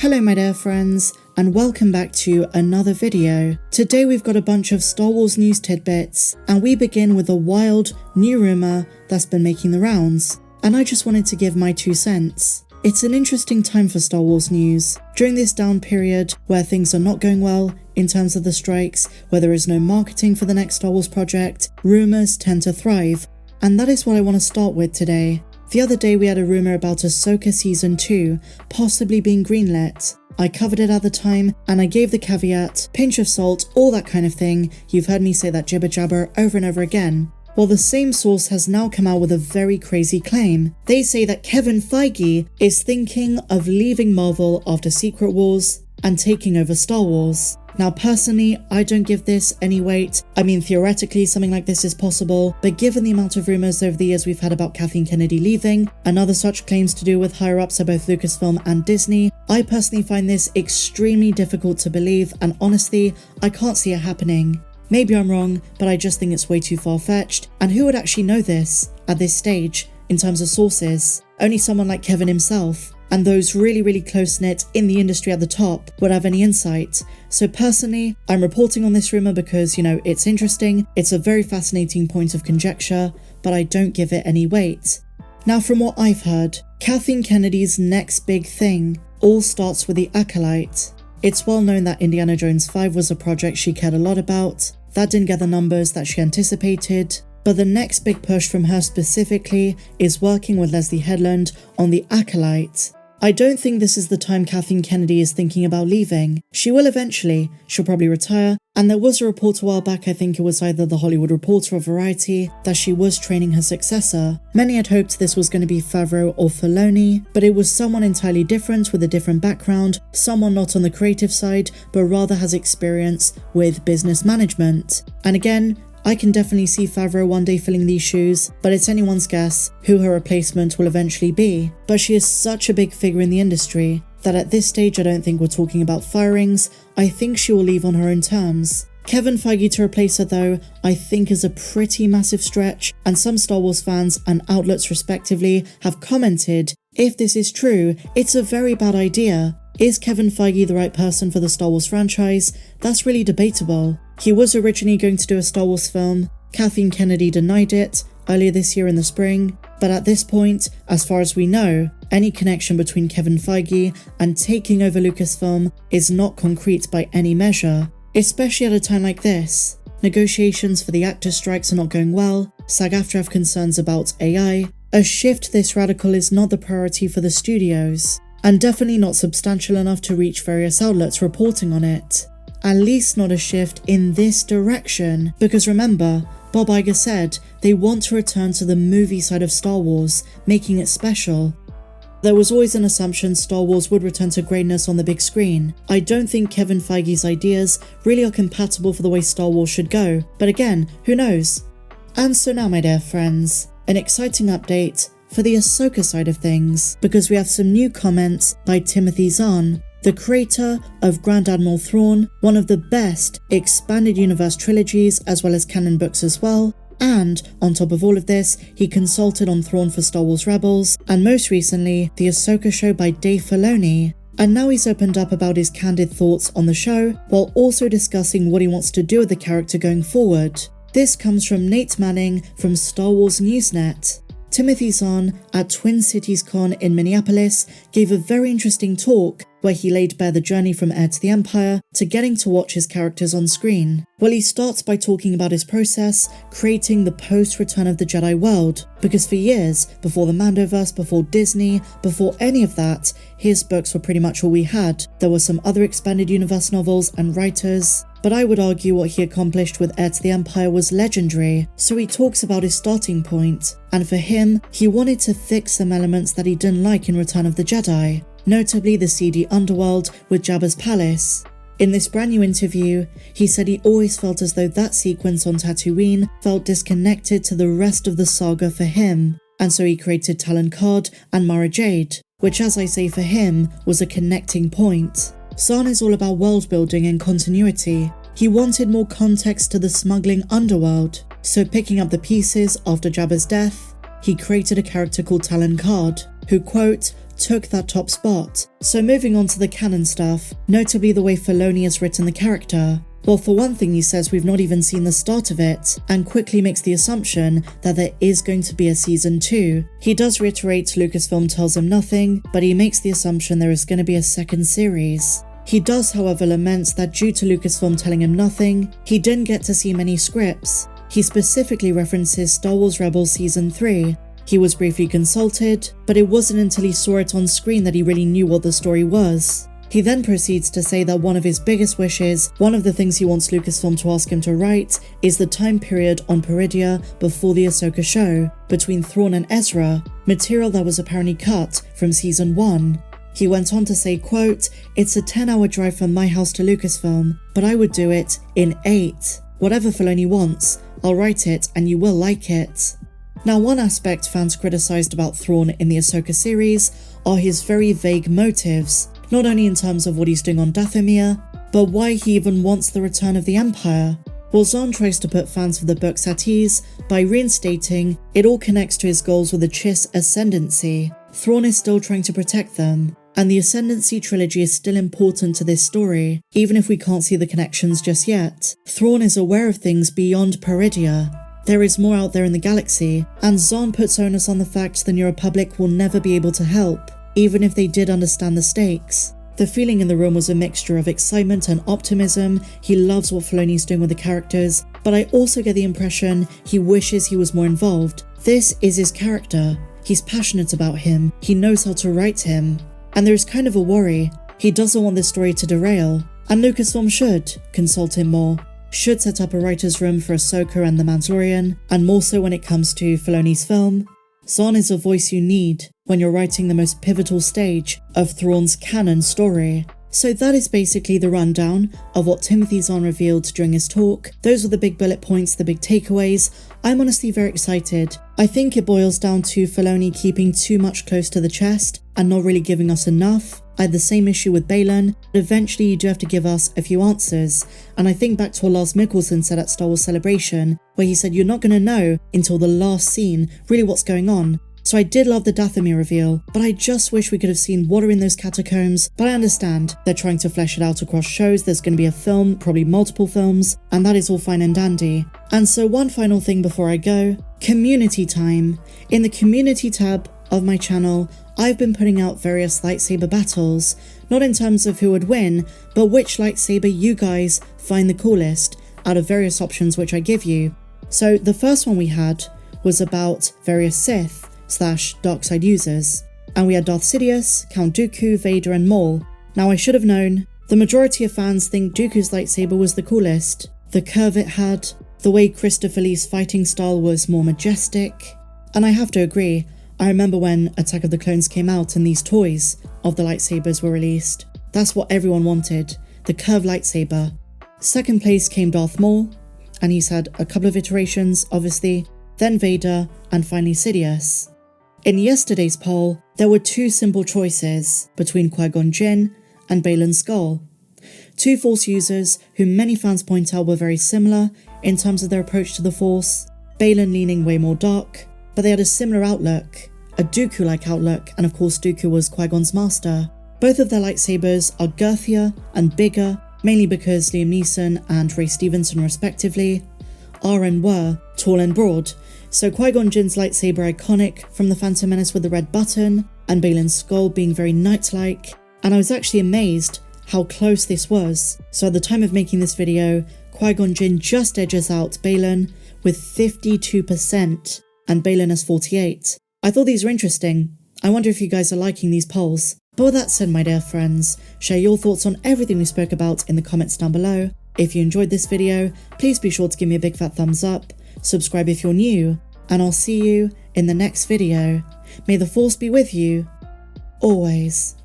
Hello my dear friends, and welcome back to another video. Today we've got a bunch of Star Wars news tidbits, and we begin with a wild, new rumour that's been making the rounds, and I just wanted to give my 2 cents. It's an interesting time for Star Wars news. During this down period, where things are not going well, in terms of the strikes, where there is no marketing for the next Star Wars project, rumours tend to thrive, and that is what I want to start with today. The other day we had a rumour about Ahsoka Season 2 possibly being greenlit. I covered it at the time, and I gave the caveat, pinch of salt, all that kind of thing. You've heard me say that jibber jabber over and over again. Well, the same source has now come out with a very crazy claim. They say that Kevin Feige is thinking of leaving Marvel after Secret Wars and taking over Star Wars. Now personally, I don't give this any weight. I mean, theoretically something like this is possible, but given the amount of rumours over the years we've had about Kathleen Kennedy leaving, and other such claims to do with higher ups at both Lucasfilm and Disney, I personally find this extremely difficult to believe, and honestly, I can't see it happening. Maybe I'm wrong, but I just think it's way too far-fetched, and who would actually know this at this stage in terms of sources? Only someone like Kevin himself, and those really close-knit in the industry at the top would have any insight. So personally, I'm reporting on this rumour because, it's interesting, it's a very fascinating point of conjecture, but I don't give it any weight. Now from what I've heard, Kathleen Kennedy's next big thing all starts with the Acolyte. It's well known that Indiana Jones 5 was a project she cared a lot about. That didn't get the numbers that she anticipated, but the next big push from her specifically is working with Leslie Headland on the Acolyte. I don't think this is the time Kathleen Kennedy is thinking about leaving. She will eventually, she'll probably retire, and there was a report a while back, I think it was either The Hollywood Reporter or Variety, that she was training her successor. Many had hoped this was going to be Favreau or Filoni, but it was someone entirely different with a different background, someone not on the creative side, but rather has experience with business management. And again, I can definitely see Favreau one day filling these shoes, but it's anyone's guess who her replacement will eventually be. But she is such a big figure in the industry that at this stage I don't think we're talking about firings. I think she will leave on her own terms. Kevin Feige to replace her though, I think is a pretty massive stretch, and some Star Wars fans and outlets respectively have commented, if this is true, it's a very bad idea. Is Kevin Feige the right person for the Star Wars franchise? That's really debatable. He was originally going to do a Star Wars film. Kathleen Kennedy denied it earlier this year in the spring, but at this point, as far as we know, any connection between Kevin Feige and taking over Lucasfilm is not concrete by any measure, especially at a time like this. Negotiations for the actors' strikes are not going well, SAG-AFTRA have concerns about AI. A shift this radical is not the priority for the studios, and definitely not substantial enough to reach various outlets reporting on it. At least not a shift in this direction, because remember, Bob Iger said they want to return to the movie side of Star Wars, making it special. There was always an assumption Star Wars would return to greatness on the big screen. I don't think Kevin Feige's ideas really are compatible for the way Star Wars should go, but again, who knows? And so now my dear friends, an exciting update for the Ahsoka side of things, because we have some new comments by Timothy Zahn, the creator of Grand Admiral Thrawn, one of the best expanded universe trilogies as well as canon books as well, and on top of all of this, he consulted on Thrawn for Star Wars Rebels, and most recently, the Ahsoka show by Dave Filoni. And now he's opened up about his candid thoughts on the show, while also discussing what he wants to do with the character going forward. This comes from Nate Manning from Star Wars Newsnet. Timothy Zahn at Twin Cities Con in Minneapolis gave a very interesting talk where he laid bare the journey from Heir to the Empire to getting to watch his characters on screen. Well, he starts by talking about his process creating the post-Return of the Jedi world, because for years, before the Mandoverse, before Disney, before any of that, his books were pretty much all we had. There were some other expanded universe novels and writers, but I would argue what he accomplished with Heir to the Empire was legendary, so he talks about his starting point, and for him, he wanted to fix some elements that he didn't like in Return of the Jedi, notably the seedy underworld with Jabba's palace. In this brand new interview, he said he always felt as though that sequence on Tatooine felt disconnected to the rest of the saga for him, and so he created Talon Karrde and Mara Jade, which as I say for him, was a connecting point. Zahn is all about world building and continuity. He wanted more context to the smuggling underworld, so picking up the pieces after Jabba's death, he created a character called Talon Karrde, who, quote, took that top spot. So moving on to the canon stuff, notably the way Filoni has written the character. Well, for one thing, he says we've not even seen the start of it, and quickly makes the assumption that there is going to be a season 2. He does reiterate Lucasfilm tells him nothing, but he makes the assumption there is going to be a second series. He does, however, lament that due to Lucasfilm telling him nothing, he didn't get to see many scripts. He specifically references Star Wars Rebels Season 3. He was briefly consulted, but it wasn't until he saw it on screen that he really knew what the story was. He then proceeds to say that one of his biggest wishes, one of the things he wants Lucasfilm to ask him to write, is the time period on Peridea before the Ahsoka show, between Thrawn and Ezra, material that was apparently cut from Season 1. He went on to say, quote, "It's a 10-hour drive from my house to Lucasfilm, but I would do it in 8. Whatever Filoni wants, I'll write it and you will like it." Now, one aspect fans criticised about Thrawn in the Ahsoka series are his very vague motives, not only in terms of what he's doing on Dathomir, but why he even wants the return of the Empire. Well, Zahn tries to put fans of the books at ease by reinstating it all connects to his goals with the Chiss ascendancy. Thrawn is still trying to protect them, and the Ascendancy trilogy is still important to this story, even if we can't see the connections just yet. Thrawn is aware of things beyond Peridea. There is more out there in the galaxy, and Zahn puts onus on the fact the New Republic will never be able to help, even if they did understand the stakes. The feeling in the room was a mixture of excitement and optimism. He loves what Filoni's doing with the characters, but I also get the impression he wishes he was more involved. This is his character. He's passionate about him. He knows how to write him. And there's kind of a worry. He doesn't want this story to derail. And Lucasfilm should consult him more. Should set up a writer's room for Ahsoka and the Mandalorian, and more so when it comes to Filoni's film. Zahn is a voice you need when you're writing the most pivotal stage of Thrawn's canon story. So that is basically the rundown of what Timothy Zahn revealed during his talk. Those were the big bullet points, the big takeaways. I'm honestly very excited. I think it boils down to Filoni keeping too much close to the chest and not really giving us enough. I had the same issue with Baylan, but eventually you do have to give us a few answers. And I think back to what Lars Mikkelsen said at Star Wars Celebration, where he said you're not going to know until the last scene really what's going on. So I did love the Dathomir reveal, but I just wish we could have seen what are in those catacombs. But I understand they're trying to flesh it out across shows. There's going to be a film, probably multiple films, and that is all fine and dandy. And so one final thing before I go, community time. In the community tab of my channel, I've been putting out various lightsaber battles, not in terms of who would win, but which lightsaber you guys find the coolest out of various options which I give you. So the first one we had was about various Sith / dark side users, and we had Darth Sidious, Count Dooku, Vader and Maul. Now I should have known, the majority of fans think Dooku's lightsaber was the coolest. The curve it had, the way Christopher Lee's fighting style was more majestic, and I have to agree. I remember when Attack of the Clones came out and these toys of the lightsabers were released. That's what everyone wanted, the curved lightsaber. Second place came Darth Maul, and he's had a couple of iterations obviously, then Vader, and finally Sidious. In yesterday's poll, there were two simple choices between Qui-Gon Jinn and Baylan Skoll. Two Force users who many fans point out were very similar in terms of their approach to the Force, Baylan leaning way more dark, but they had a similar outlook, a Dooku-like outlook, and of course Dooku was Qui-Gon's master. Both of their lightsabers are girthier and bigger, mainly because Liam Neeson and Ray Stevenson respectively are and were tall and broad. So Qui-Gon Jinn's lightsaber iconic from The Phantom Menace with the red button, and Baylan's Skoll being very knight-like, and I was actually amazed how close this was. So at the time of making this video, Qui-Gon Jinn just edges out Baylan with 52%, and Baylan has 48%. I thought these were interesting. I wonder if you guys are liking these polls. But with that said, my dear friends, share your thoughts on everything we spoke about in the comments down below. If you enjoyed this video, please be sure to give me a big fat thumbs up, subscribe if you're new, and I'll see you in the next video. May the Force be with you, always.